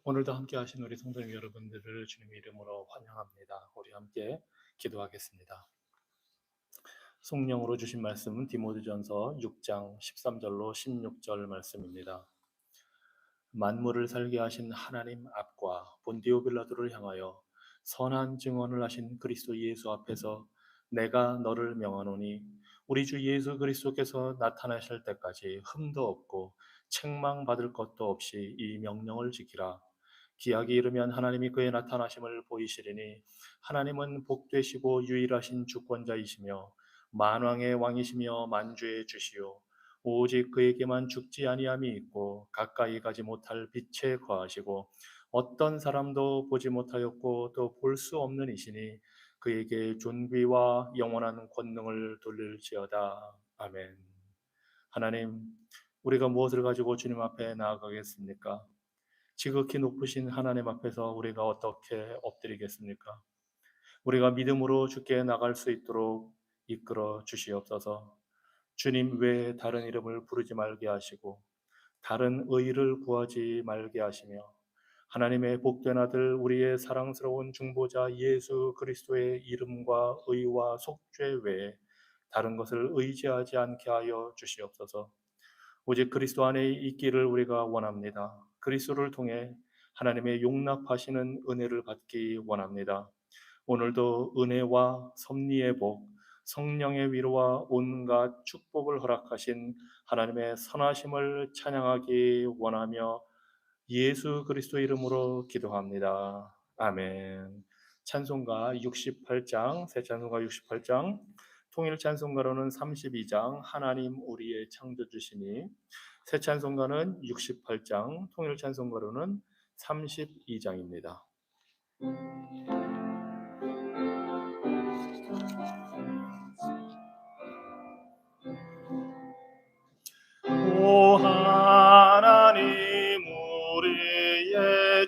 오늘도 함께 하신 우리 성도 여러분들을 주님의 이름으로 환영합니다. 우리 함께 기도하겠습니다. 성령으로 주신 말씀은 디모데전서 6장 13절로 16절 말씀입니다. 만물을 살게 하신 하나님 앞과 본디오 빌라도를 향하여 선한 증언을 하신 그리스도 예수 앞에서 내가 너를 명하노니 우리 주 예수 그리스도께서 나타나실 때까지 흠도 없고 책망받을 것도 없이 이 명령을 지키라. 기약이 이르면 하나님이 그의 나타나심을 보이시리니 하나님은 복되시고 유일하신 주권자이시며 만왕의 왕이시며 만주의 주시오. 오직 그에게만 죽지 아니함이 있고 가까이 가지 못할 빛에 거하시고 어떤 사람도 보지 못하였고 또 볼 수 없는 이시니 그에게 존귀와 영원한 권능을 돌릴지어다. 아멘. 하나님, 우리가 무엇을 가지고 주님 앞에 나아가겠습니까? 지극히 높으신 하나님 앞에서 우리가 어떻게 엎드리겠습니까? 우리가 믿음으로 주께 나갈 수 있도록 이끌어 주시옵소서. 주님 외에 다른 이름을 부르지 말게 하시고 다른 의를 구하지 말게 하시며 하나님의 복된 아들 우리의 사랑스러운 중보자 예수 그리스도의 이름과 의와 속죄 외에 다른 것을 의지하지 않게 하여 주시옵소서. 오직 그리스도 안에 있기를 우리가 원합니다. 그리스도를 통해 하나님의 용납하시는 은혜를 받기 원합니다. 오늘도 은혜와 섭리의 복, 성령의 위로와 온갖 축복을 허락하신 하나님의 선하심을 찬양하기 원하며 예수 그리스도 이름으로 기도합니다. 아멘. 찬송가 68장, 새 찬송가 68장, 통일 찬송가로는 32장, 하나님 우리의 창조주시니, 새 찬송가는 68장, 통일 찬송가로는 32장입니다. 오 하나님 우리의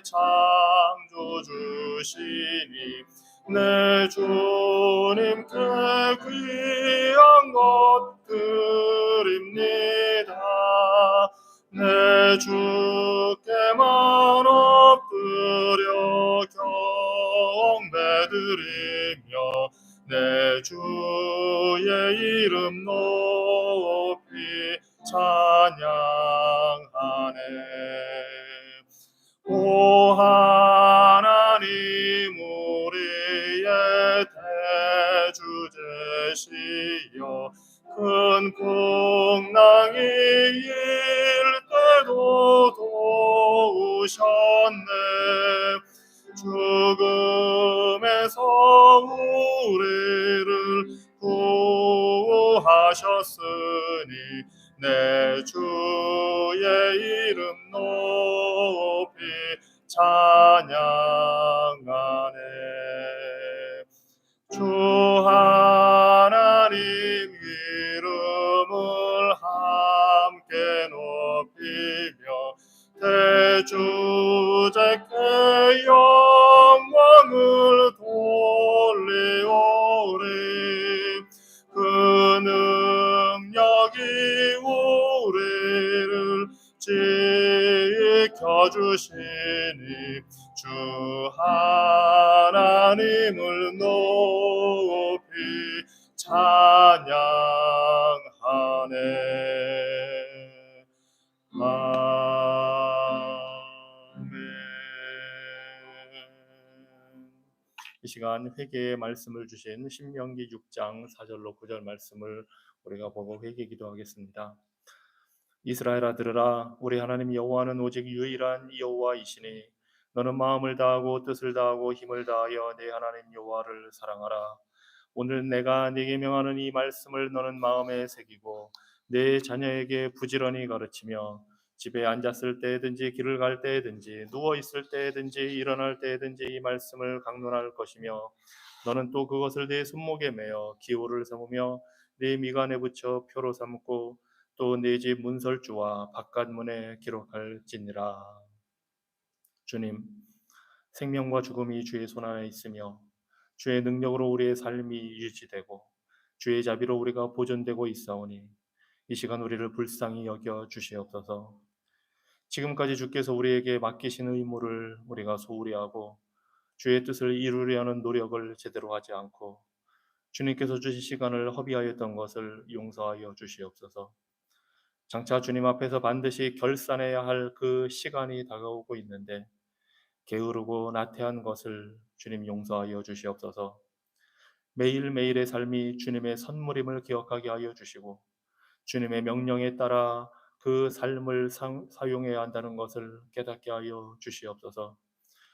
창조주시니 내 주님께 귀한 것 드립니다. 내 주께만 엎드려 경배드리며 내 주의 이름 높이 찬양하네. 오 하나님 우리의 대주 되시어 큰 풍랑이 일 때도 도우셨네. 죽음에서 우리를 구하셨으니 내 주의 이름 높이 찬양하네. 주 하나님 이름을 함께 높이며 대주제께 영광을 돌리오리. 그 능력이 우리를 지켜주시니 주 하나님을 높이 찬양하네. 아멘. 이 시간 회개의 말씀을 주신 신명기 6장 4절로 9절 말씀을 우리가 보고 회개 기도하겠습니다. 이스라엘아 들으라. 우리 하나님 여호와는 오직 유일한 여호와이시니 너는 마음을 다하고 뜻을 다하고 힘을 다하여 내 하나님 여호와를 사랑하라. 오늘 내가 네게 명하는 이 말씀을 너는 마음에 새기고 내 자녀에게 부지런히 가르치며 집에 앉았을 때든지 길을 갈 때든지 누워 있을 때든지 일어날 때든지 이 말씀을 강론할 것이며 너는 또 그것을 네 손목에 매어 기호를 삼으며 네 미간에 붙여 표로 삼고 또 네 집 문설주와 바깥문에 기록할지니라. 주님, 생명과 죽음이 주의 손 안에 있으며 주의 능력으로 우리의 삶이 유지되고 주의 자비로 우리가 보존되고 있사오니 이 시간 우리를 불쌍히 여겨 주시옵소서. 지금까지 주께서 우리에게 맡기신 의무를 우리가 소홀히 하고 주의 뜻을 이루려는 노력을 제대로 하지 않고 주님께서 주신 시간을 허비하였던 것을 용서하여 주시옵소서. 장차 주님 앞에서 반드시 결산해야 할 그 시간이 다가오고 있는데 게으르고 나태한 것을 주님 용서하여 주시옵소서. 매일매일의 삶이 주님의 선물임을 기억하게 하여 주시고 주님의 명령에 따라 그 삶을 사용해야 한다는 것을 깨닫게 하여 주시옵소서.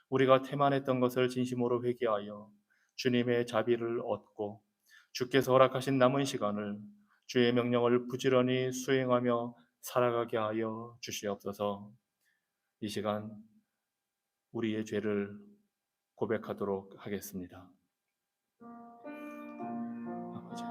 우리가 태만했던 것을 진심으로 회개하여 주님의 자비를 얻고 주께서 허락하신 남은 시간을 주의 명령을 부지런히 수행하며 살아가게 하여 주시옵소서. 이 시간 우리의 죄를 고백하도록 하겠습니다. 아버지,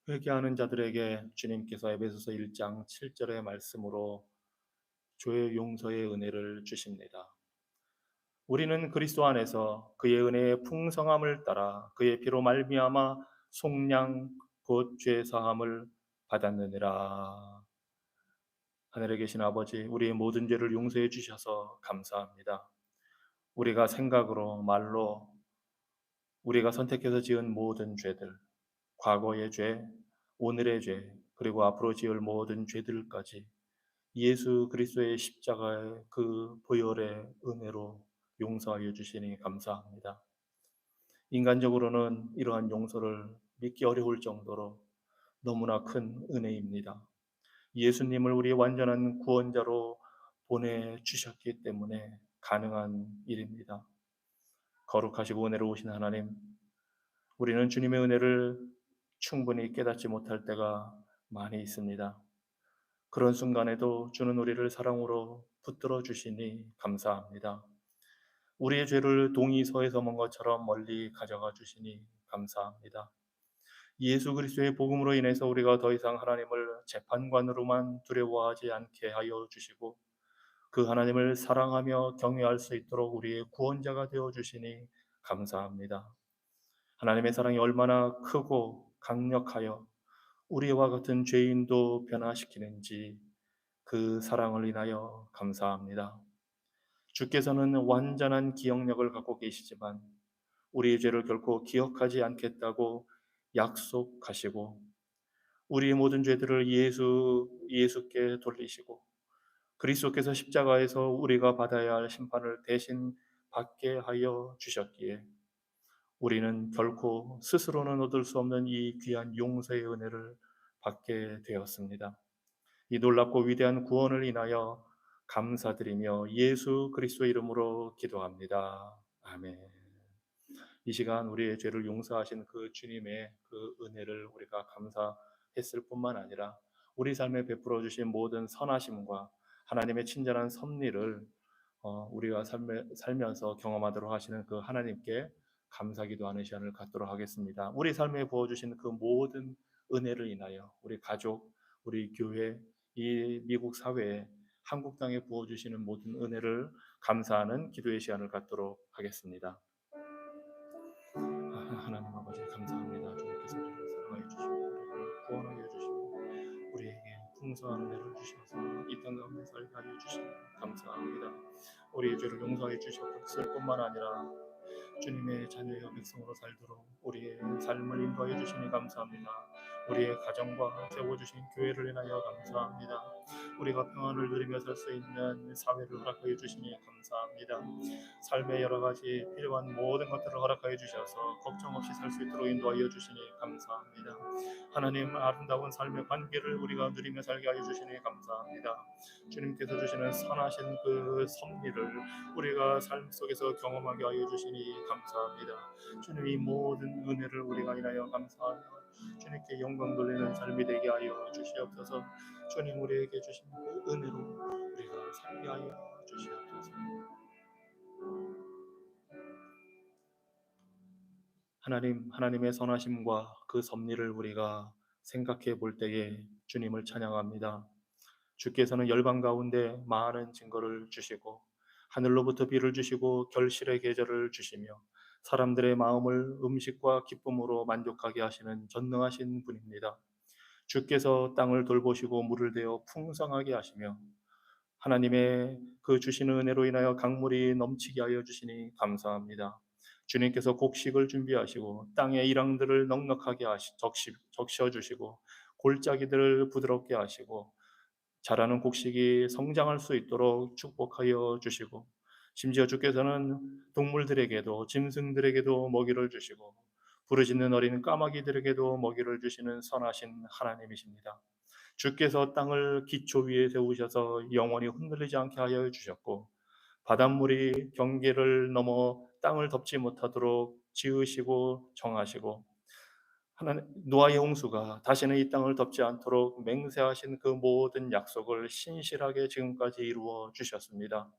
회개하는 자들에게 주님께서 에베소서 1장 7절의 말씀으로 죄의 용서의 은혜를 주십니다. 우리는 그리스도 안에서 그의 은혜의 풍성함을 따라 그의 피로 말미암아 속량 곧 죄 사함을 받았느니라. 하늘에 계신 아버지, 우리의 모든 죄를 용서해 주셔서 감사합니다. 우리가 생각으로 말로 우리가 선택해서 지은 모든 죄들, 과거의 죄, 오늘의 죄, 그리고 앞으로 지을 모든 죄들까지 예수 그리스도의 십자가의 그 보혈의 은혜로 용서하여 주시니 감사합니다. 인간적으로는 이러한 용서를 믿기 어려울 정도로 너무나 큰 은혜입니다. 예수님을 우리의 완전한 구원자로 보내주셨기 때문에 가능한 일입니다. 거룩하시고 은혜로우신 하나님, 우리는 주님의 은혜를 충분히 깨닫지 못할 때가 많이 있습니다. 그런 순간에도 주는 우리를 사랑으로 붙들어 주시니 감사합니다. 우리의 죄를 동이서에서 먼 것처럼 멀리 가져가 주시니 감사합니다. 예수 그리스도의 복음으로 인해서 우리가 더 이상 하나님을 재판관으로만 두려워하지 않게 하여 주시고 그 하나님을 사랑하며 경외할 수 있도록 우리의 구원자가 되어 주시니 감사합니다. 하나님의 사랑이 얼마나 크고 강력하여 우리와 같은 죄인도 변화시키는지 그 사랑을 인하여 감사합니다. 주께서는 완전한 기억력을 갖고 계시지만 우리의 죄를 결코 기억하지 않겠다고 약속하시고 우리의 모든 죄들을 예수께 돌리시고 그리스도께서 십자가에서 우리가 받아야 할 심판을 대신 받게 하여 주셨기에 우리는 결코 스스로는 얻을 수 없는 이 귀한 용서의 은혜를 받게 되었습니다. 이 놀랍고 위대한 구원을 인하여 감사드리며 예수 그리스도 이름으로 기도합니다. 아멘. 이 시간 우리의 죄를 용서하신 그 주님의 그 은혜를 우리가 감사했을 뿐만 아니라 우리 삶에 베풀어 주신 모든 선하심과 하나님의 친절한 섭리를 우리가 살면서 경험하도록 하시는 그 하나님께 감사기도하는 시간을 갖도록 하겠습니다. 우리 삶에 부어주신 그 모든 은혜를 인하여 우리 가족, 우리 교회, 이 미국 사회에 한국 땅에 부어주시는 모든 은혜를 감사하는 기도의 시간을 갖도록 하겠습니다. 하나님 아버지 감사합니다. 주님께서 우리를 사랑하여 주시고 우리를 구원하여 주시고 우리에게 풍성한 은혜를 주셔서 이 땅 가운데 살게 하여 주시니 감사합니다. 우리의 죄를 용서해 주셨을 뿐만 아니라 주님의 자녀여 백성으로 살도록 우리의 삶을 인도하여 주시니 감사합니다. 우리의 가정과 세워주신 교회를 인하여 감사합니다. 우리가 평안을 누리며 살 수 있는 사회를 허락하여 주시니 감사합니다. 삶의 여러 가지 필요한 모든 것들을 허락하여 주셔서 걱정 없이 살 수 있도록 인도하여 주시니 감사합니다. 하나님, 아름다운 삶의 관계를 우리가 누리며 살게 하여 주시니 감사합니다. 주님께서 주시는 선하신 그 섭리를 우리가 삶 속에서 경험하게 하여 주시니 감사합니다. 주님, 이 모든 은혜를 우리가 인하여 감사하며 주님께 영광 돌리는 삶이 되게 하여 주시옵소서. 주님, 우리에게 주신 그 은혜로 우리가 살게 하여 주시옵소서. 하나님의 선하심과 그 섭리를 우리가 생각해 볼 때에 주님을 찬양합니다. 주께서는 열방 가운데 많은 증거를 주시고 하늘로부터 비를 주시고 결실의 계절을 주시며 사람들의 마음을 음식과 기쁨으로 만족하게 하시는 전능하신 분입니다. 주께서 땅을 돌보시고 물을 대어 풍성하게 하시며 하나님의 그 주시는 은혜로 인하여 강물이 넘치게 하여 주시니 감사합니다. 주님께서 곡식을 준비하시고 땅의 일황들을 넉넉하게 적셔 주시고 골짜기들을 부드럽게 하시고 자라는 곡식이 성장할 수 있도록 축복하여 주시고 심지어 주께서는 동물들에게도 짐승들에게도 먹이를 주시고 부르짖는 어린 까마귀들에게도 먹이를 주시는 선하신 하나님이십니다. 주께서 땅을 기초 위에 세우셔서 영원히 흔들리지 않게 하여 주셨고 바닷물이 경계를 넘어 땅을 덮지 못하도록 지으시고 정하시고 하나님 노아의 홍수가 다시는 이 땅을 덮지 않도록 맹세하신 그 모든 약속을 신실하게 지금까지 이루어 주셨습니다.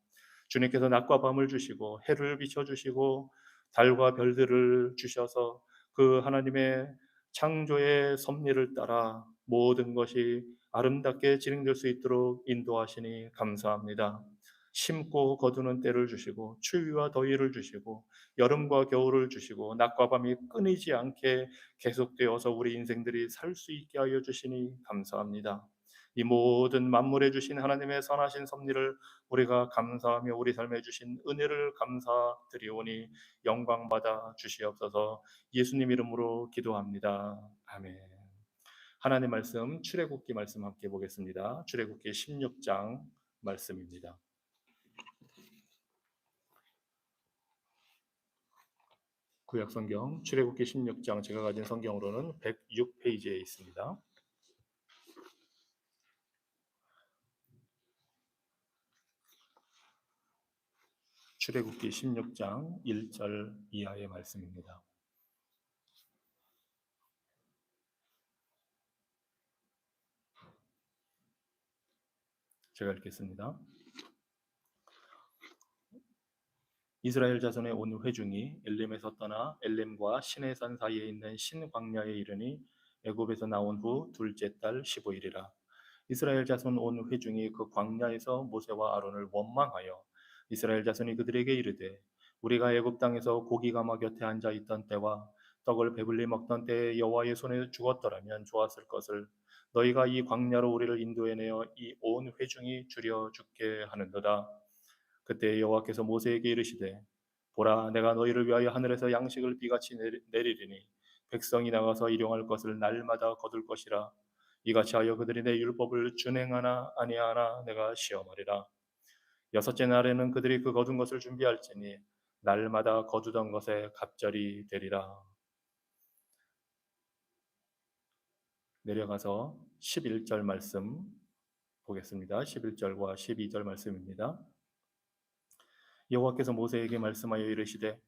주님께서 낮과 밤을 주시고 해를 비춰 주시고 달과 별들을 주셔서 그 하나님의 창조의 섭리를 따라 모든 것이 아름답게 진행될 수 있도록 인도하시니 감사합니다. 심고 거두는 때를 주시고 추위와 더위를 주시고 여름과 겨울을 주시고 낮과 밤이 끊이지 않게 계속되어서 우리 인생들이 살 수 있게 하여 주시니 감사합니다. 이 모든 만물에 주신 하나님의 선하신 섭리를 우리가 감사하며 우리 삶에 주신 은혜를 감사드리오니 영광 받아 주시옵소서. 예수님 이름으로 기도합니다. 아멘. 하나님 말씀 출애굽기 말씀 함께 보겠습니다. 출애굽기 16장 말씀입니다. 구약성경 출애굽기 16장 제가 가진 성경으로는 106페이지에 있습니다. 출애굽기 16장 1절 이하의 말씀입니다. 제가 읽겠습니다. 이스라엘 자손의 온 회중이 엘림에서 떠나 엘림과 시내산 사이에 있는 신광야에 이르니 애굽에서 나온 후 둘째 달 15일이라. 이스라엘 자손 온 회중이 그 광야에서 모세와 아론을 원망하여 이스라엘 자손이 그들에게 이르되 우리가 애굽 땅에서 고기 가마 곁에 앉아 있던 때와 떡을 배불리 먹던 때에 여호와의 손에 죽었더라면 좋았을 것을 너희가 이 광야로 우리를 인도해내어 이 온 회중이 줄여 죽게 하는도다. 그때 여호와께서 모세에게 이르시되 보라 내가 너희를 위하여 하늘에서 양식을 비같이 내리리니 백성이 나가서 일용할 것을 날마다 거둘 것이라. 이같이 하여 그들이 내 율법을 준행하나 아니하나 내가 시험하리라. 여섯째 날에는 그들이 그 거둔 것을 준비할지니 날마다 거두던 것에 갑절이 되리라. 내려가서 11절 말씀 보겠습니다. 11절과 12절 말씀입니다. 여호와께서 모세에게 말씀하여 이르시되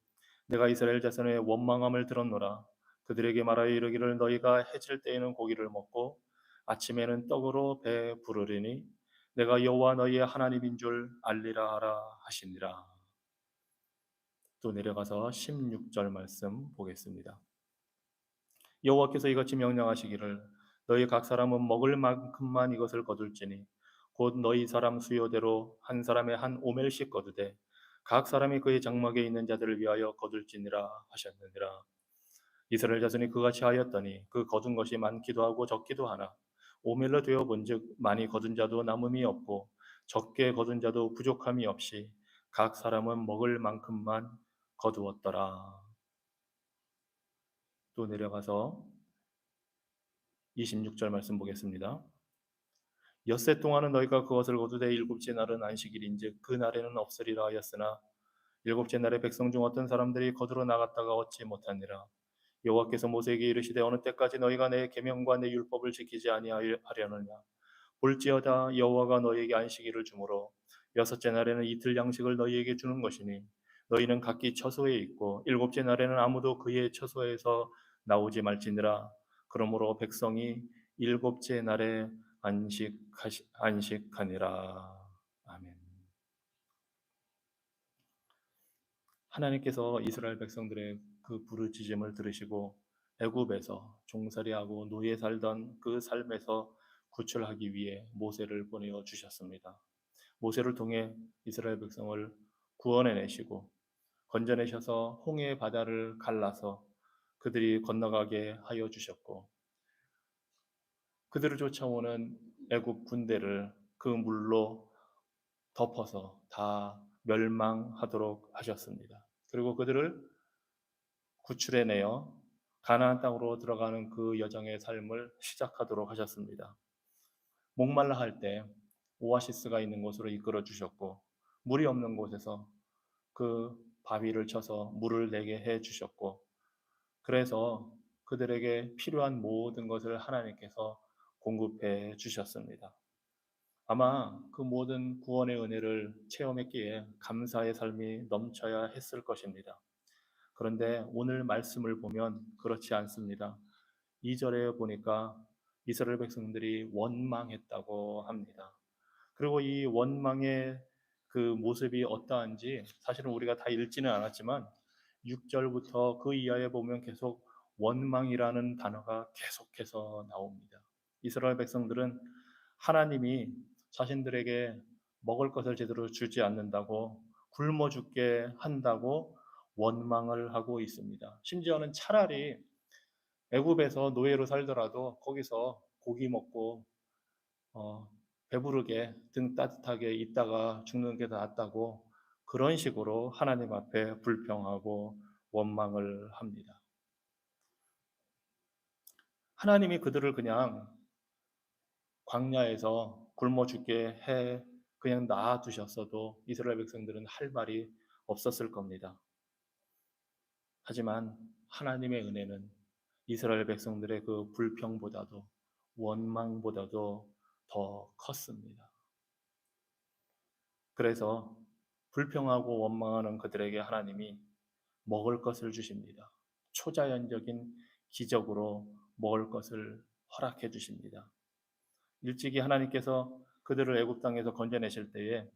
내가 이스라엘 자손의 원망함을 들었노라. 그들에게 말하여 이르기를 너희가 해질 때에는 고기를 먹고 아침에는 떡으로 배 부르리니 내가 여호와 너희의 하나님인 줄 알리라 하라 하시니라. 또 내려가서 16절 말씀 보겠습니다. 여호와께서 이같이 명령하시기를 너희 각 사람은 먹을 만큼만 이것을 거둘지니 곧 너희 사람 수요대로 한 사람의 한 오멜씩 거두되 각 사람이 그의 장막에 있는 자들을 위하여 거둘지니라 하셨느니라. 이스라엘 자손이 그같이 하였더니 그 거둔 것이 많기도 하고 적기도 하나 오멜로 되어 본즉 많이 거둔 자도 남음이 없고 적게 거둔 자도 부족함이 없이 각 사람은 먹을 만큼만 거두었더라. 또 내려가서 26절 말씀 보겠습니다. 엿새 동안은 너희가 그것을 거두되 일곱째 날은 안식일인즉 그 날에는 없으리라 하였으나 일곱째 날에 백성 중 어떤 사람들이 거두러 나갔다가 얻지 못하니라. 여호와께서 모세에게 이르시되 어느 때까지 너희가 내 계명과 내 율법을 지키지 아니하려느냐. 볼지어다 여호와가 너희에게 안식일을 주므로 여섯째 날에는 이틀 양식을 너희에게 주는 것이니 너희는 각기 처소에 있고 일곱째 날에는 아무도 그의 처소에서 나오지 말지니라. 그러므로 백성이 일곱째 날에 안식하니라. 아멘. 하나님께서 이스라엘 백성들의 그 부르짖음을 들으시고 애굽에서 종살이하고 노예 살던 그 삶에서 구출하기 위해 모세를 보내어 주셨습니다. 모세를 통해 이스라엘 백성을 구원해 내시고 건져내셔서 홍해 바다를 갈라서 그들이 건너가게 하여 주셨고 그들을 쫓아오는 애굽 군대를 그 물로 덮어서 다 멸망하도록 하셨습니다. 그리고 그들을 구출해내어 가나안 땅으로 들어가는 그 여정의 삶을 시작하도록 하셨습니다. 목말라 할 때 오아시스가 있는 곳으로 이끌어 주셨고 물이 없는 곳에서 그 바위를 쳐서 물을 내게 해 주셨고 그래서 그들에게 필요한 모든 것을 하나님께서 공급해 주셨습니다. 아마 그 모든 구원의 은혜를 체험했기에 감사의 삶이 넘쳐야 했을 것입니다. 그런데 오늘 말씀을 보면 그렇지 않습니다. 2절에 보니까 이스라엘 백성들이 원망했다고 합니다. 그리고 이 원망의 그 모습이 어떠한지 사실은 우리가 다 읽지는 않았지만 6절부터 그 이하에 보면 계속 원망이라는 단어가 계속해서 나옵니다. 이스라엘 백성들은 하나님이 자신들에게 먹을 것을 제대로 주지 않는다고 굶어 죽게 한다고 원망을 하고 있습니다. 심지어는 차라리 애굽에서 노예로 살더라도 거기서 고기 먹고 어, 배부르게 등 따뜻하게 있다가 죽는 게 낫다고 그런 식으로 하나님 앞에 불평하고 원망을 합니다. 하나님이 그들을 그냥 광야에서 굶어 죽게 해 그냥 놔두셨어도 이스라엘 백성들은 할 말이 없었을 겁니다. 하지만 하나님의 은혜는 이스라엘 백성들의 그 불평보다도 원망보다도 더 컸습니다. 그래서 불평하고 원망하는 그들에게 하나님이 먹을 것을 주십니다. 초자연적인 기적으로 먹을 것을 허락해 주십니다. 일찍이 하나님께서 그들을 애굽 땅에서 건져내실 때에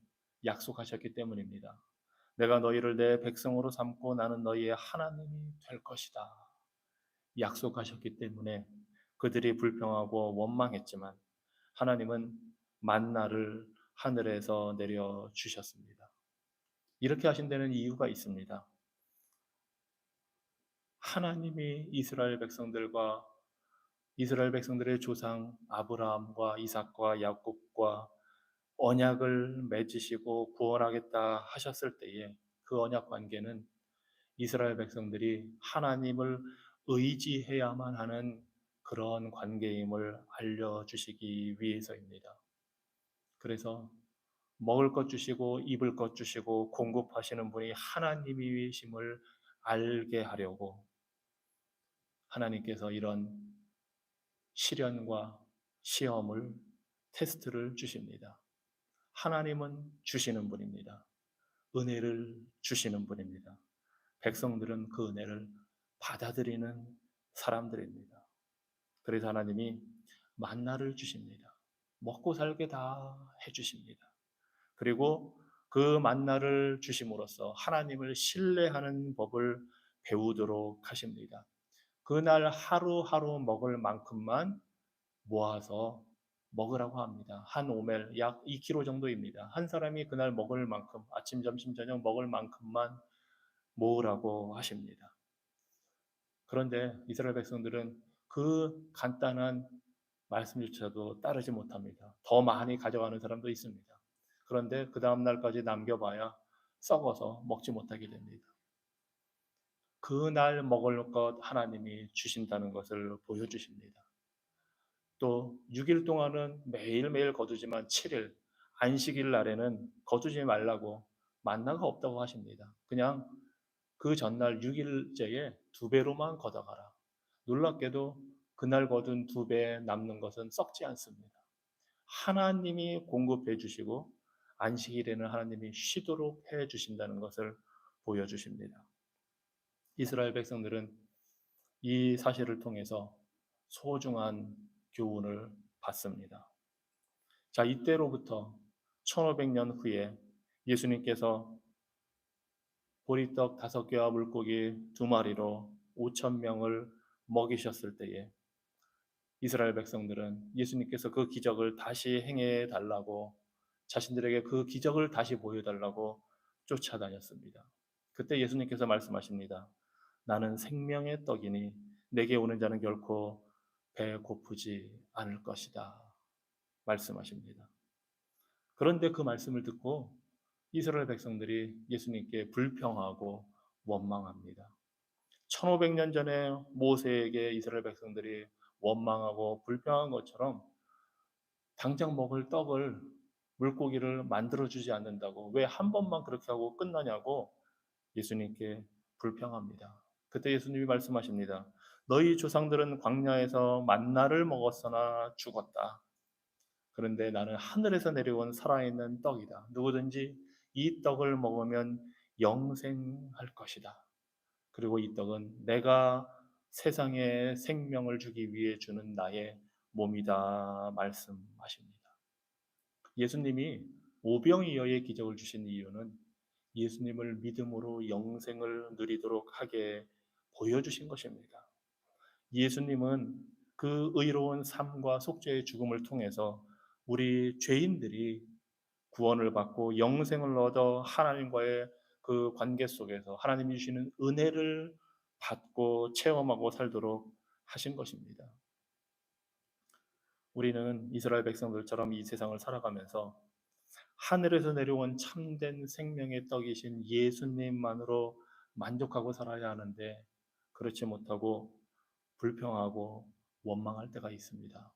약속하셨기 때문입니다. 내가 너희를 내 백성으로 삼고 나는 너희의 하나님이 될 것이다. 약속하셨기 때문에 그들이 불평하고 원망했지만 하나님은 만나를 하늘에서 내려 주셨습니다. 이렇게 하신 데는 이유가 있습니다. 하나님이 이스라엘 백성들의 조상 아브라함과 이삭과 야곱과 언약을 맺으시고 구원하겠다 하셨을 때에 그 언약 관계는 이스라엘 백성들이 하나님을 의지해야만 하는 그런 관계임을 알려주시기 위해서입니다. 그래서 먹을 것 주시고 입을 것 주시고 공급하시는 분이 하나님이심을 알게 하려고 하나님께서 이런 시련과 시험을 테스트를 주십니다. 하나님은 주시는 분입니다. 은혜를 주시는 분입니다. 백성들은 그 은혜를 받아들이는 사람들입니다. 그래서 하나님이 만나를 주십니다. 먹고 살게 다 해주십니다. 그리고 그 만나를 주심으로써 하나님을 신뢰하는 법을 배우도록 하십니다. 그날 하루하루 먹을 만큼만 모아서 먹으라고 합니다. 한 오멜 약 2kg 정도입니다. 한 사람이 그날 먹을 만큼 아침, 점심, 저녁 먹을 만큼만 모으라고 하십니다. 그런데 이스라엘 백성들은 그 간단한 말씀조차도 따르지 못합니다. 더 많이 가져가는 사람도 있습니다. 그런데 그 다음 날까지 남겨봐야 썩어서 먹지 못하게 됩니다. 그날 먹을 것 하나님이 주신다는 것을 보여주십니다. 또 6일 동안은 매일매일 거두지만 7일 안식일 날에는 거두지 말라고 만나가 없다고 하십니다. 그냥 그 전날 6일째에 2배로만 걷어가라. 놀랍게도 그날 거둔 2배 남는 것은 썩지 않습니다. 하나님이 공급해 주시고 안식일에는 하나님이 쉬도록 해 주신다는 것을 보여주십니다. 이스라엘 백성들은 이 사실을 통해서 소중한 교훈을 받습니다. 자, 이때로부터 1500년 후에 예수님께서 보리떡 5개와 물고기 2마리로 5,000명을 먹이셨을 때에 이스라엘 백성들은 예수님께서 그 기적을 다시 행해 달라고, 자신들에게 그 기적을 다시 보여달라고 쫓아다녔습니다. 그때 예수님께서 말씀하십니다. 나는 생명의 떡이니 내게 오는 자는 결코 배 고프지 않을 것이다 말씀하십니다. 그런데 그 말씀을 듣고 이스라엘 백성들이 예수님께 불평하고 원망합니다. 1500년 전에 모세에게 이스라엘 백성들이 원망하고 불평한 것처럼 당장 먹을 떡을, 물고기를 만들어주지 않는다고, 왜 한 번만 그렇게 하고 끝나냐고 예수님께 불평합니다. 그때 예수님이 말씀하십니다. 너희 조상들은 광야에서 만나를 먹었으나 죽었다. 그런데 나는 하늘에서 내려온 살아있는 떡이다. 누구든지 이 떡을 먹으면 영생할 것이다. 그리고 이 떡은 내가 세상에 생명을 주기 위해 주는 나의 몸이다 말씀하십니다. 예수님이 오병이어의 기적을 주신 이유는 예수님을 믿음으로 영생을 누리도록 하게 보여주신 것입니다. 예수님은 그 의로운 삶과 속죄의 죽음을 통해서 우리 죄인들이 구원을 받고 영생을 얻어 하나님과의 그 관계 속에서 하나님이 주시는 은혜를 받고 체험하고 살도록 하신 것입니다. 우리는 이스라엘 백성들처럼 이 세상을 살아가면서 하늘에서 내려온 참된 생명의 떡이신 예수님만으로 만족하고 살아야 하는데 그렇지 못하고 불평하고 원망할 때가 있습니다.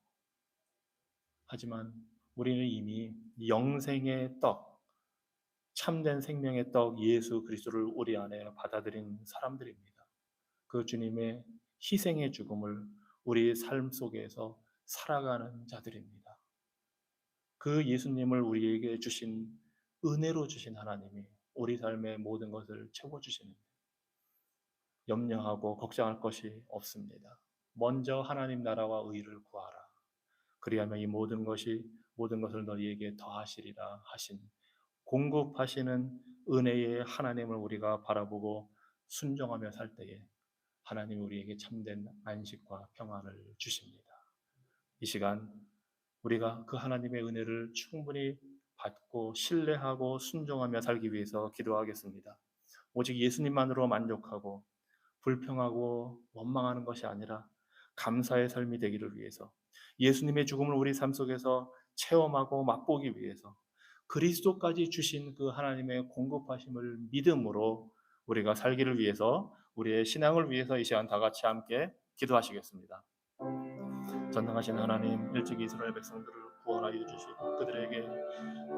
하지만 우리는 이미 영생의 떡, 참된 생명의 떡 예수 그리스도를 우리 안에 받아들인 사람들입니다. 그 주님의 희생의 죽음을 우리 삶 속에서 살아가는 자들입니다. 그 예수님을 우리에게 주신 은혜로 주신 하나님이 우리 삶의 모든 것을 채워주시는데 염려하고 걱정할 것이 없습니다. 먼저 하나님 나라와 의를 구하라. 그리하면 이 모든 것을 너희에게 더하시리라 하신 공급하시는 은혜의 하나님을 우리가 바라보고 순종하며 살 때에 하나님이 우리에게 참된 안식과 평안을 주십니다. 이 시간 우리가 그 하나님의 은혜를 충분히 받고 신뢰하고 순종하며 살기 위해서 기도하겠습니다. 오직 예수님만으로 만족하고 불평하고 원망하는 것이 아니라 감사의 삶이 되기를 위해서, 예수님의 죽음을 우리 삶 속에서 체험하고 맛보기 위해서 그리스도까지 주신 그 하나님의 공급하심을 믿음으로 우리가 살기를 위해서, 우리의 신앙을 위해서 이 시간 다 같이 함께 기도하시겠습니다. 전능하신 하나님, 일찍 이스라엘 백성들을 구원하여 주시고 그들에게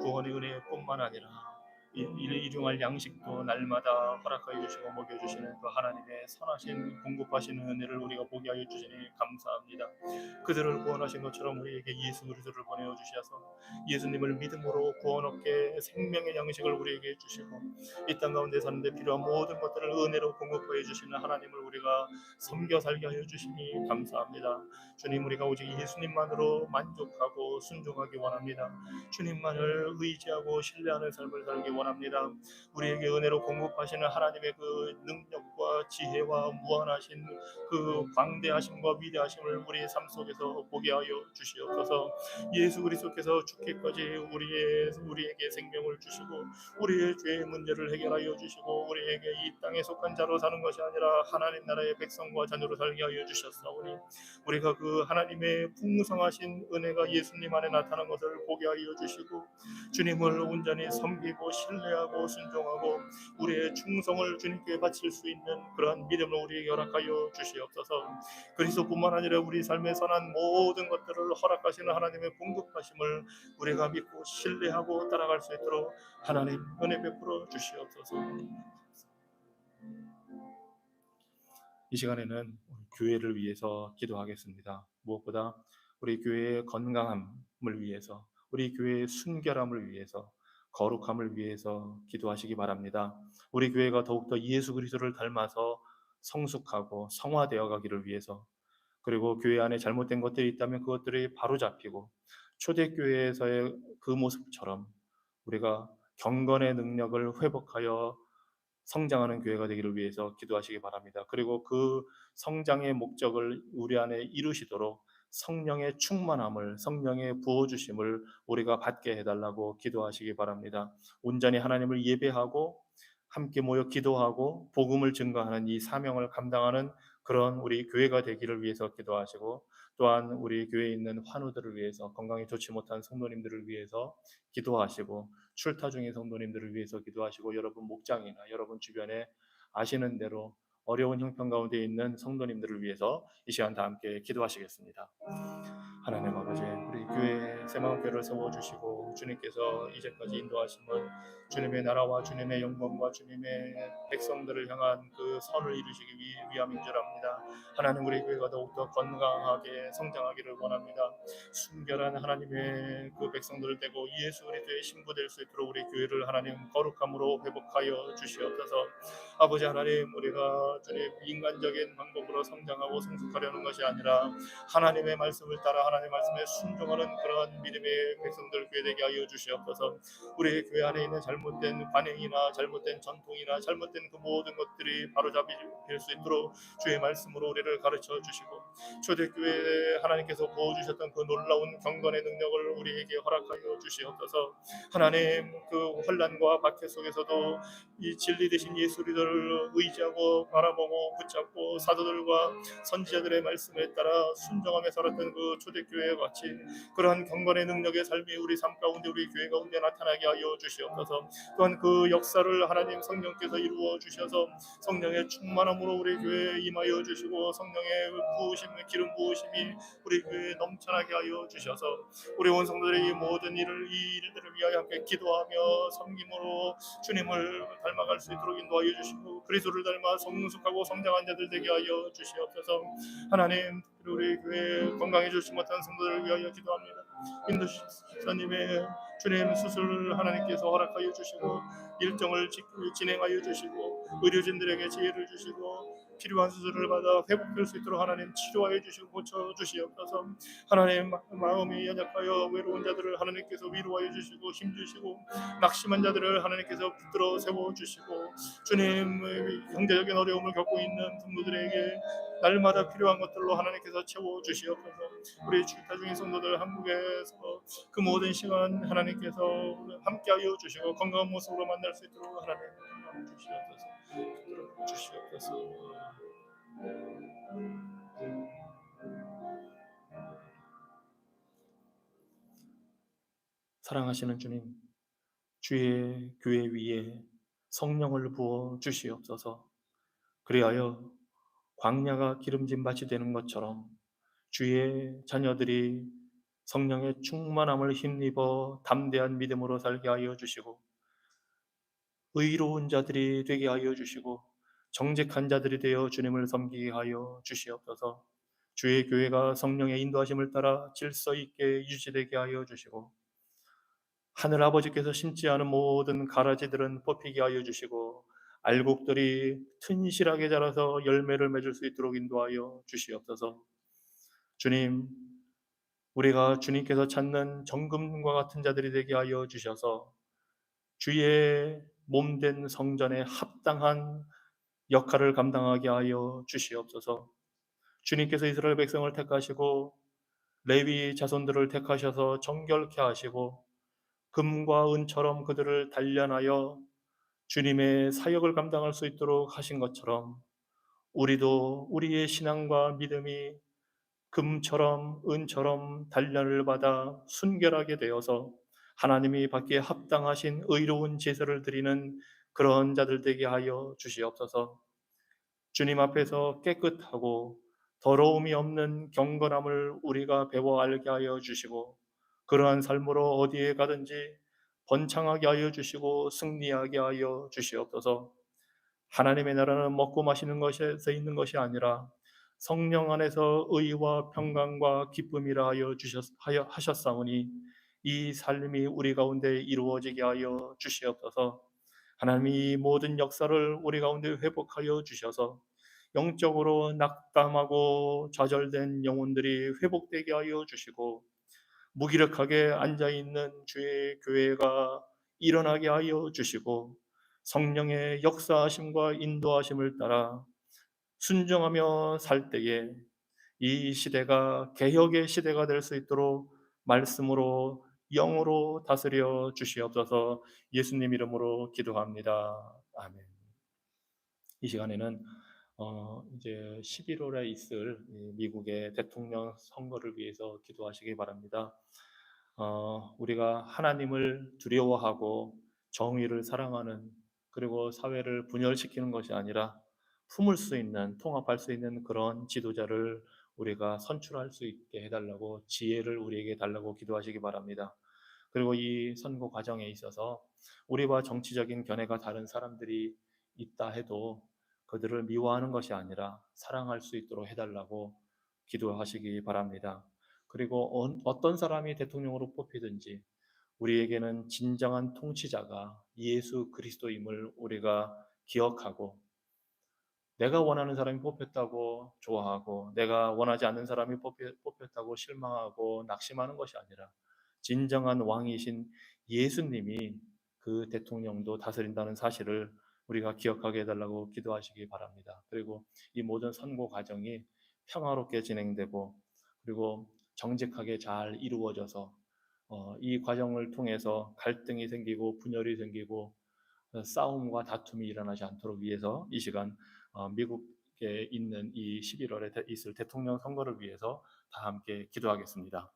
구원의 은혜뿐만 아니라 일용할 양식도 날마다 허락하여 주시고 먹여주시는 그 하나님의 선하신 공급하시는 은혜를 우리가 보게 하여 주시니 감사합니다. 그들을 구원하신 것처럼 우리에게 예수 그리스도를 보내어 주셔서 예수님을 믿음으로 구원 얻게 생명의 양식을 우리에게 주시고 이 땅 가운데 사는데 필요한 모든 것들을 은혜로 공급하여 주시는 하나님을 우리가 섬겨 살게 하여 주시니 감사합니다. 주님, 우리가 오직 예수님만으로 만족하고 순종하기 원합니다. 주님만을 의지하고 신뢰하는 삶을 살기 원합니다. 우리에게 은혜로 공급하시는 하나님의 그 능력과 지혜와 무한하신 그 광대하심과 위대하심을 우리의 삶 속에서 보게 하여 주시옵소서. 예수 그리스도께서 죽기까지 우리에게 생명을 주시고 우리의 죄의 문제를 해결하여 주시고 우리에게 이 땅에 속한 자로 사는 것이 아니라 하나님 나라의 백성과 자녀로 살게 하여 주셨사오니 우리가 그 하나님의 풍성하신 은혜가 예수님 안에 나타난 것을 보게 하여 주시고 주님을 온전히 섬기고 신뢰하고 순종하고 우리의 충성을 주님께 바칠 수 있는 그러한 믿음을 우리에게 허락하여 주시옵소서. 그리스도뿐만 아니라 우리 삶에 선한 모든 것들을 허락하시는 하나님의 공급하심을 우리가 믿고 신뢰하고 따라갈 수 있도록 하나님 은혜 베풀어 주시옵소서. 이 시간에는 우리 교회를 위해서 기도하겠습니다. 무엇보다 우리 교회의 건강함을 위해서, 우리 교회의 순결함을 위해서, 거룩함을 위해서 기도하시기 바랍니다. 우리 교회가 더욱더 예수 그리스도를 닮아서 성숙하고 성화되어 가기를 위해서, 그리고 교회 안에 잘못된 것들이 있다면 그것들이 바로잡히고 초대교회에서의 그 모습처럼 우리가 경건의 능력을 회복하여 성장하는 교회가 되기를 위해서 기도하시기 바랍니다. 그리고 그 성장의 목적을 우리 안에 이루시도록 성령의 충만함을, 성령의 부어주심을 우리가 받게 해달라고 기도하시기 바랍니다. 온전히 하나님을 예배하고 함께 모여 기도하고 복음을 증거하는 이 사명을 감당하는 그런 우리 교회가 되기를 위해서 기도하시고, 또한 우리 교회에 있는 환우들을 위해서, 건강이 좋지 못한 성도님들을 위해서 기도하시고, 출타 중인 성도님들을 위해서 기도하시고, 여러분 목장이나 여러분 주변에 아시는 대로 어려운 형편 가운데 있는 성도님들을 위해서 이 시간 다 함께 기도하시겠습니다. 하나님 아버지, 우리 교회 새마을교회를 세워주시고 주님께서 이제까지 인도하심은 주님의 나라와 주님의 영광과 주님의 백성들을 향한 그 선을 이루시기 위함인 줄 압니다. 하나님, 우리 교회가 더욱더 건강하게 성장하기를 원합니다. 순결한 하나님의 그 백성들을 되고 예수 그리스도의 신부 될 수 있도록 우리 교회를 하나님 거룩함으로 회복하여 주시옵소서. 아버지 하나님, 우리가 주님 인간적인 방법으로 성장하고 성숙하려는 것이 아니라 하나님의 말씀을 따라 하나님의 말씀에 순종하는 그러한 믿음의 백성들 교회 되게 하여 주시옵소서. 우리 교회 안에 있는 잘못된 관행이나 잘못된 전통이나 잘못된 그 모든 것들이 바로잡힐 수 있도록 주의 말씀으로 우리를 가르쳐 주시고, 초대교회에 하나님께서 부어주셨던 그 놀라운 경건의 능력을 우리에게 허락하여 주시옵소서. 하나님, 그 혼란과 박해 속에서도 이 진리 되신 예수 그리스도를 의지하고 바라보고 붙잡고 사도들과 선지자들의 말씀에 따라 순종하며 살았던 그 초대교회와 같이 그러한 경건의 능력의 삶이 우리 삶 가운데, 우리 교회 가운데 나타나게 하여 주시옵소서. 또한 그 역사를 하나님 성령께서 이루어 주셔서 성령의 충만함으로 우리 교회에 임하여 주시고, 성령의 부으심, 기름 부으심이 우리 교회에 넘쳐나게 하여 주셔서 우리 온 성도들의 이 모든 이 일들을 위하여 함께 기도하며 섬김으로 주님을 닮아갈 수 있도록 인도하여 주시고, 그리스도를 닮아 성숙하고 성장한 자들 되게 하여 주시옵소서. 하나님, 우리 교회 건강해 주시 못한 성도들을 위하여 기도합니다. 인도 집사님의 주님 수술을 하나님께서 허락하여 주시고 일정을 진행하여 주시고 의료진들에게 지혜를 주시고 필요한 수술을 받아 회복될 수 있도록 하나님 치료하여 주시고 고쳐 주시옵소서. 하나님, 마음이 연약하여 외로운 자들을 하나님께서 위로하여 주시고 힘 주시고 낙심한 자들을 하나님께서 붙들어 세워 주시고, 주님 경제적인 어려움을 겪고 있는 성도들에게 날마다 필요한 것들로 하나님께서 채워 주시옵소서. 우리 출타 중인 성도들 한국에서 그 모든 시간 하나님께서 함께하여 주시고 건강한 모습으로 만날 수 있도록 하나님 주시옵소서. 사랑하시는 주님, 주의 교회 위에 성령을 부어 주시옵소서. 그리하여 광야가 기름진 밭이 되는 것처럼 주의 자녀들이 성령의 충만함을 힘입어 담대한 믿음으로 살게 하여 주시고, 의로운 자들이 되게 하여 주시고 정직한 자들이 되어 주님을 섬기게 하여 주시옵소서. 주의 교회가 성령의 인도하심을 따라 질서 있게 유지되게 하여 주시고, 하늘 아버지께서 심지 않은 모든 가라지들은 뽑히게 하여 주시고, 알곡들이 튼실하게 자라서 열매를 맺을 수 있도록 인도하여 주시옵소서. 주님, 우리가 주님께서 찾는 정금과 같은 자들이 되게 하여 주셔서 주의 몸된 성전에 합당한 역할을 감당하게 하여 주시옵소서. 주님께서 이스라엘 백성을 택하시고 레위 자손들을 택하셔서 정결케 하시고 금과 은처럼 그들을 단련하여 주님의 사역을 감당할 수 있도록 하신 것처럼, 우리도 우리의 신앙과 믿음이 금처럼 은처럼 단련을 받아 순결하게 되어서 하나님이 받기에 합당하신 의로운 제사를 드리는 그런 자들 되게 하여 주시옵소서. 주님 앞에서 깨끗하고 더러움이 없는 경건함을 우리가 배워 알게 하여 주시고, 그러한 삶으로 어디에 가든지 번창하게 하여 주시고 승리하게 하여 주시옵소서. 하나님의 나라는 먹고 마시는 것에서 있는 것이 아니라 성령 안에서 의와 평강과 기쁨이라 하셨사오니, 이 삶이 우리 가운데 이루어지게 하여 주시옵소서. 하나님이 이 모든 역사를 우리 가운데 회복하여 주셔서 영적으로 낙담하고 좌절된 영혼들이 회복되게 하여 주시고, 무기력하게 앉아있는 주의 교회가 일어나게 하여 주시고, 성령의 역사하심과 인도하심을 따라 순종하며 살 때에 이 시대가 개혁의 시대가 될 수 있도록 말씀으로 영으로 다스려 주시옵소서. 예수님 이름으로 기도합니다. 아멘. 이 시간에는 이제 11월에 있을 미국의 대통령 선거를 위해서 기도하시기 바랍니다. 우리가 하나님을 두려워하고 정의를 사랑하는, 그리고 사회를 분열시키는 것이 아니라 품을 수 있는, 통합할 수 있는 그런 지도자를 우리가 선출할 수 있게 해달라고, 지혜를 우리에게 달라고 기도하시기 바랍니다. 그리고 이 선거 과정에 있어서 우리와 정치적인 견해가 다른 사람들이 있다 해도 그들을 미워하는 것이 아니라 사랑할 수 있도록 해달라고 기도하시기 바랍니다. 그리고 어떤 사람이 대통령으로 뽑히든지 우리에게는 진정한 통치자가 예수 그리스도임을 우리가 기억하고, 내가 원하는 사람이 뽑혔다고 좋아하고 내가 원하지 않는 사람이 뽑혔다고 실망하고 낙심하는 것이 아니라, 진정한 왕이신 예수님이 그 대통령도 다스린다는 사실을 우리가 기억하게 해달라고 기도하시기 바랍니다. 그리고 이 모든 선거 과정이 평화롭게 진행되고, 그리고 정직하게 잘 이루어져서 이 과정을 통해서 갈등이 생기고 분열이 생기고 싸움과 다툼이 일어나지 않도록 위해서 이 시간 미국에 있는 이 11월에 있을 대통령 선거를 위해서 다 함께 기도하겠습니다.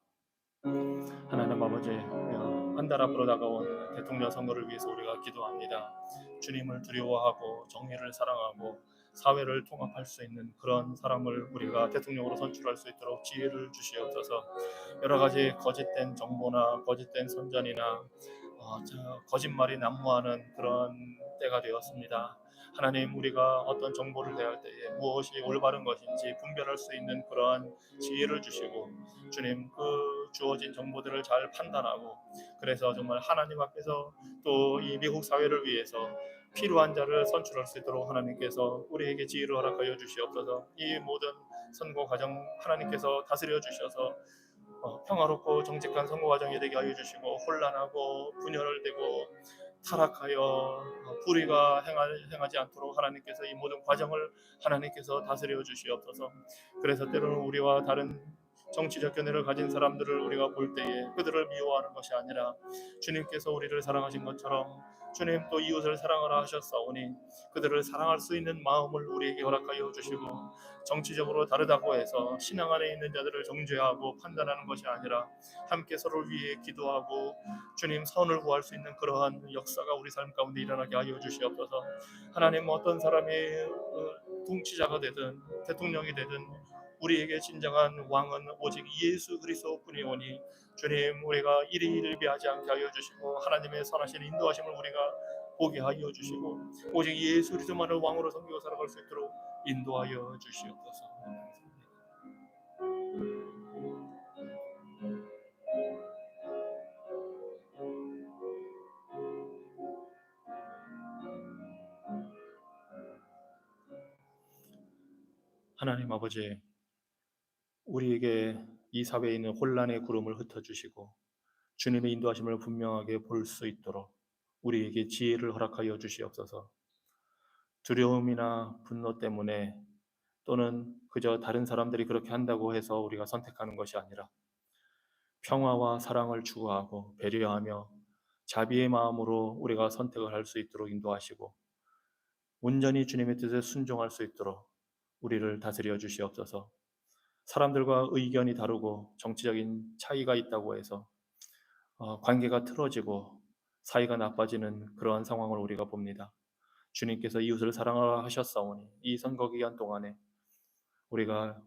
하나님 아버지, 한 달 앞으로 다가온 대통령 선거를 위해서 우리가 기도합니다. 주님을 두려워하고 정의를 사랑하고 사회를 통합할 수 있는 그런 사람을 우리가 대통령으로 선출할 수 있도록 지혜를 주시옵소서. 여러 가지 거짓된 정보나 거짓된 선전이나 거짓말이 난무하는 그런 때가 되었습니다. 하나님, 우리가 어떤 정보를 대할 때에 무엇이 올바른 것인지 분별할 수 있는 그러한 지혜를 주시고, 주님, 그 주어진 정보들을 잘 판단하고, 그래서 정말 하나님 앞에서 또 이 미국 사회를 위해서 필요한 자를 선출할 수 있도록 하나님께서 우리에게 지혜를 허락하여 주시옵소서. 이 모든 선거 과정 하나님께서 다스려 주셔서 평화롭고 정직한 선거 과정이 되게 하여 주시고, 혼란하고 분열되고 타락하여 불의가 행하지 않도록 하나님께서 이 모든 과정을 하나님께서 다스려 주시옵소서. 그래서 때로는 우리와 다른 정치적 견해를 가진 사람들을 우리가 볼 때에 그들을 미워하는 것이 아니라, 주님께서 우리를 사랑하신 것처럼 주님 또 이웃을 사랑하라 하셨사오니 그들을 사랑할 수 있는 마음을 우리에게 허락하여 주시고, 정치적으로 다르다고 해서 신앙 안에 있는 자들을 정죄하고 판단하는 것이 아니라 함께 서로를 위해 기도하고 주님 선을 구할 수 있는 그러한 역사가 우리 삶 가운데 일어나게 하여 주시옵소서. 하나님, 어떤 사람이 통치자가 되든 대통령이 되든 우리에게 진정한 왕은 오직 예수 그리스도뿐이오니, 주님, 우리가 일희일비하지 않게 하여 주시고 하나님의 선하신 인도하심을 우리가 보게 하여 주시고 오직 예수 그리스도만을 왕으로 섬기고 살아갈 수 있도록 인도하여 주시옵소서. 하나님 아버지, 우리에게 이 사회에 있는 혼란의 구름을 흩어주시고 주님의 인도하심을 분명하게 볼 수 있도록 우리에게 지혜를 허락하여 주시옵소서. 두려움이나 분노 때문에, 또는 그저 다른 사람들이 그렇게 한다고 해서 우리가 선택하는 것이 아니라 평화와 사랑을 추구하고 배려하며 자비의 마음으로 우리가 선택을 할 수 있도록 인도하시고, 온전히 주님의 뜻에 순종할 수 있도록 우리를 다스려 주시옵소서. 사람들과 의견이 다르고 정치적인 차이가 있다고 해서 관계가 틀어지고 사이가 나빠지는 그러한 상황을 우리가 봅니다. 주님께서 이웃을 사랑하라 하셨사오니 이 선거 기간 동안에 우리가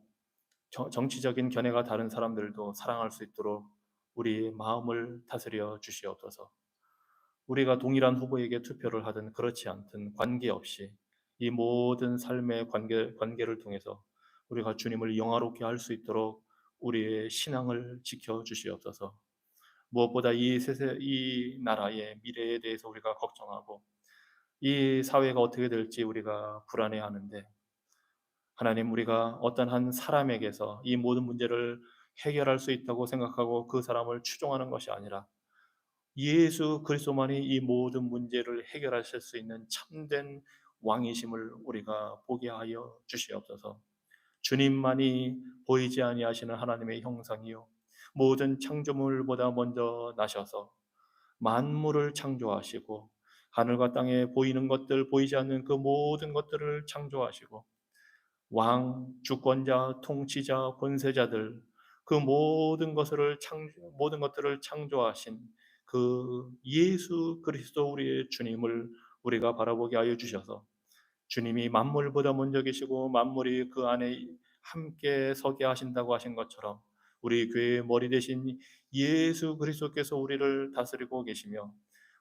정치적인 견해가 다른 사람들도 사랑할 수 있도록 우리 마음을 다스려 주시옵소서. 우리가 동일한 후보에게 투표를 하든 그렇지 않든 관계없이 이 모든 삶의 관계를 통해서 우리가 주님을 영화롭게 할 수 있도록 우리의 신앙을 지켜 주시옵소서. 무엇보다 이 나라의 미래에 대해서 우리가 걱정하고 이 사회가 어떻게 될지 우리가 불안해하는데, 하나님, 우리가 어떤 한 사람에게서 이 모든 문제를 해결할 수 있다고 생각하고 그 사람을 추종하는 것이 아니라 예수 그리스도만이 이 모든 문제를 해결하실 수 있는 참된 왕이심을 우리가 보게 하여 주시옵소서. 주님만이 보이지 아니하시는 하나님의 형상이요 모든 창조물보다 먼저 나셔서 만물을 창조하시고 하늘과 땅에 보이는 것들 보이지 않는 그 모든 것들을 창조하시고 왕, 주권자, 통치자, 권세자들 그 모든 것들을 창조하신 그 예수 그리스도 우리의 주님을 우리가 바라보게 하여 주셔서 주님이 만물보다 먼저 계시고 만물이 그 안에 함께 서게 하신다고 하신 것처럼 우리 교회의 머리 대신 예수 그리스도께서 우리를 다스리고 계시며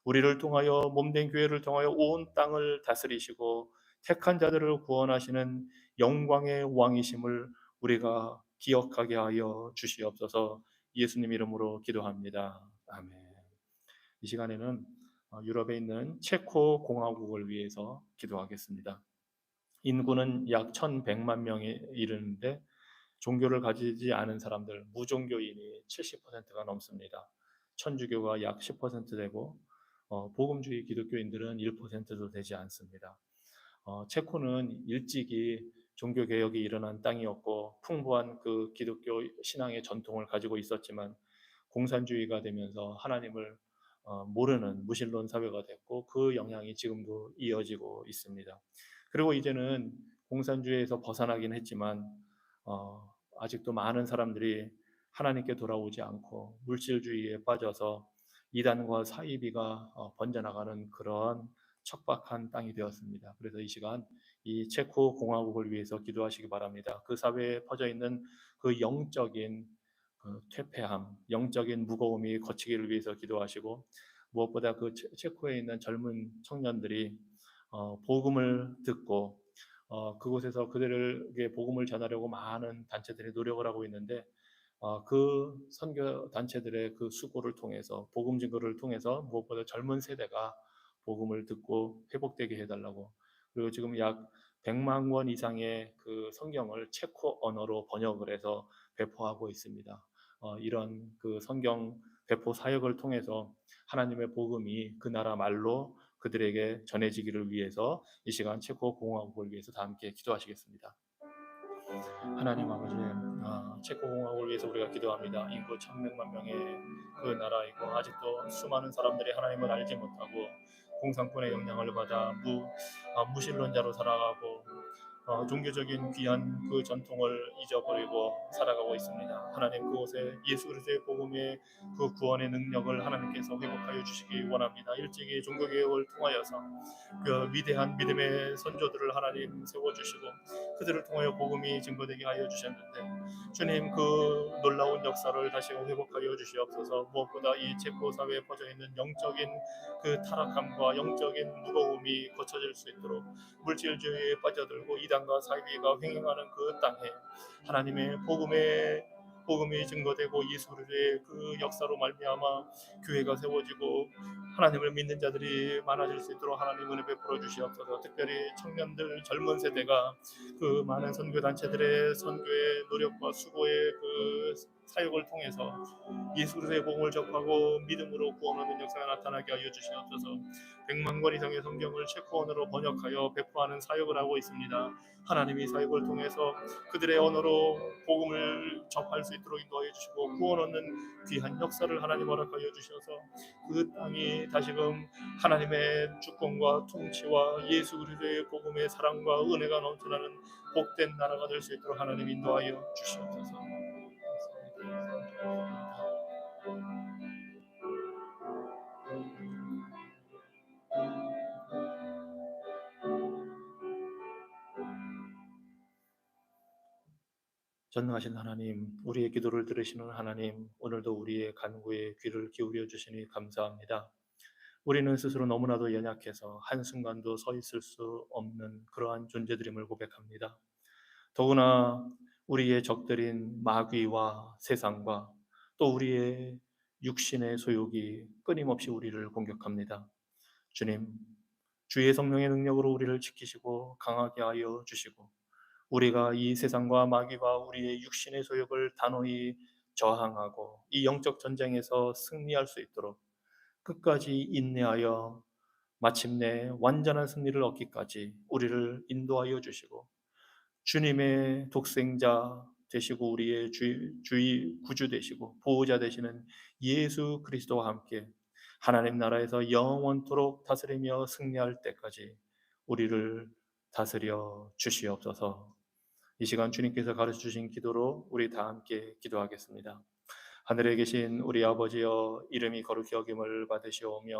우리를 통하여 몸된 교회를 통하여 온 땅을 다스리시고 택한 자들을 구원하시는 영광의 왕이심을 우리가 기억하게 하여 주시옵소서. 예수님 이름으로 기도합니다. 아멘. 이 시간에는 유럽에 있는 체코 공화국을 위해서 기도하겠습니다. 인구는 약 1,100만 명에 이르는데 종교를 가지지 않은 사람들, 무종교인이 70%가 넘습니다. 천주교가 약 10% 되고 복음주의 기독교인들은 1%도 되지 않습니다. 체코는 일찍이 종교 개혁이 일어난 땅이었고 풍부한 그 기독교 신앙의 전통을 가지고 있었지만 공산주의가 되면서 하나님을 모르는 무신론 사회가 됐고 그 영향이 지금도 이어지고 있습니다. 그리고 이제는 공산주의에서 벗어나긴 했지만 아직도 많은 사람들이 하나님께 돌아오지 않고 물질주의에 빠져서 이단과 사이비가 번져나가는 그런 척박한 땅이 되었습니다. 그래서 이 시간 이 체코 공화국을 위해서 기도하시기 바랍니다. 그 사회에 퍼져 있는 그 영적인 그 퇴폐함, 영적인 무거움이 거치기를 위해서 기도하시고 무엇보다 그 체코에 있는 젊은 청년들이 복음을 듣고 그곳에서 그들에게 복음을 전하려고 많은 단체들이 노력을 하고 있는데 그 선교 단체들의 그 수고를 통해서 복음 증거를 통해서 무엇보다 젊은 세대가 복음을 듣고 회복되게 해달라고, 그리고 지금 약 100만 권 이상의 그 성경을 체코 언어로 번역을 해서 배포하고 있습니다. 이런 그 성경 배포 사역을 통해서 하나님의 복음이 그 나라 말로 그들에게 전해지기를 위해서 이 시간 체코 공화국을 위해서 다 함께 기도하시겠습니다. 하나님 아버지, 체코 공화국을 위해서 우리가 기도합니다. 인구 1,100만 명의 그 나라이고 아직도 수많은 사람들이 하나님을 알지 못하고 공산권의 영향을 받아 무신론자로 살아가고 종교적인 귀한 그 전통을 잊어버리고 살아가고 있습니다. 하나님, 그곳에 예수 그리스도의 복음의 그 구원의 능력을 하나님께서 회복하여 주시기 원합니다. 일찍이 종교개혁을 통하여서 그 위대한 믿음의 선조들을 하나님 세워주시고 그들을 통하여 복음이 증거되게 하여 주셨는데 주님, 그 놀라운 역사를 다시 회복하여 주시옵소서. 무엇보다 이 체코 사회에 퍼져 있는 영적인 그 타락함과 영적인 무거움이 고쳐질 수 있도록 물질주의에 빠져들고 이단과 사이비가 횡행하는 그 땅에 하나님의 복음이 증거되고 예수 그리스도의 그 역사로 말미암아 교회가 세워지고 하나님을 믿는 자들이 많아질 수 있도록 하나님 은혜 베풀어 주시옵소서. 특별히 청년들, 젊은 세대가 그 많은 선교 단체들의 선교의 노력과 수고의 그 사역을 통해서 예수 그리스도의 복음을 접하고 믿음으로 구원하는 역사가 나타나게 하여 주시옵소서. 100만 권 이상의 성경을 체코언어로 번역하여 배포하는 사역을 하고 있습니다. 하나님이 사역을 통해서 그들의 언어로 복음을 접할 수 있도록 인도하여 주시고 구원 얻는 귀한 역사를 하나님 허락하여 주셔서 그 땅이 다시금 하나님의 주권과 통치와 예수 그리스도의 복음의 사랑과 은혜가 넘쳐나는 복된 나라가 될 수 있도록 하나님 인도하여 주시옵소서. 전능하신 하나님, 우리의 기도를 들으시는 하나님, 오늘도 우리의 간구에 귀를 기울여 주시니 감사합니다. 우리는 스스로 너무나도 연약해서 한순간도 서 있을 수 없는 그러한 존재들임을 고백합니다. 더구나 우리의 적들인 마귀와 세상과 또 우리의 육신의 소욕이 끊임없이 우리를 공격합니다. 주님, 주의 성령의 능력으로 우리를 지키시고 강하게 하여 주시고 우리가 이 세상과 마귀와 우리의 육신의 소욕을 단호히 저항하고 이 영적 전쟁에서 승리할 수 있도록 끝까지 인내하여 마침내 완전한 승리를 얻기까지 우리를 인도하여 주시고 주님의 독생자 되시고 우리의 주의 구주 되시고 보호자 되시는 예수 그리스도와 함께 하나님 나라에서 영원토록 다스리며 승리할 때까지 우리를 다스려 주시옵소서. 이 시간 주님께서 가르쳐 주신 기도로 우리 다 함께 기도하겠습니다. 하늘에 계신 우리 아버지여, 이름이 거룩히 여김을 받으시오며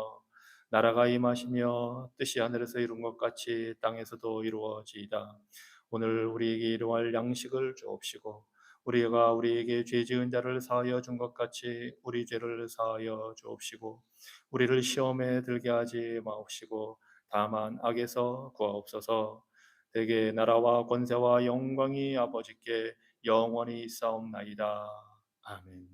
나라가 임하시며 뜻이 하늘에서 이룬 것 같이 땅에서도 이루어지이다. 오늘 우리에게 일용할 양식을 주옵시고 우리가 우리에게 죄 지은 자를 사하여 준 것 같이 우리 죄를 사하여 주옵시고 우리를 시험에 들게 하지 마옵시고 다만 악에서 구하옵소서. 대개 나라와 권세와 영광이 아버지께 영원히 있사옵나이다. 아멘.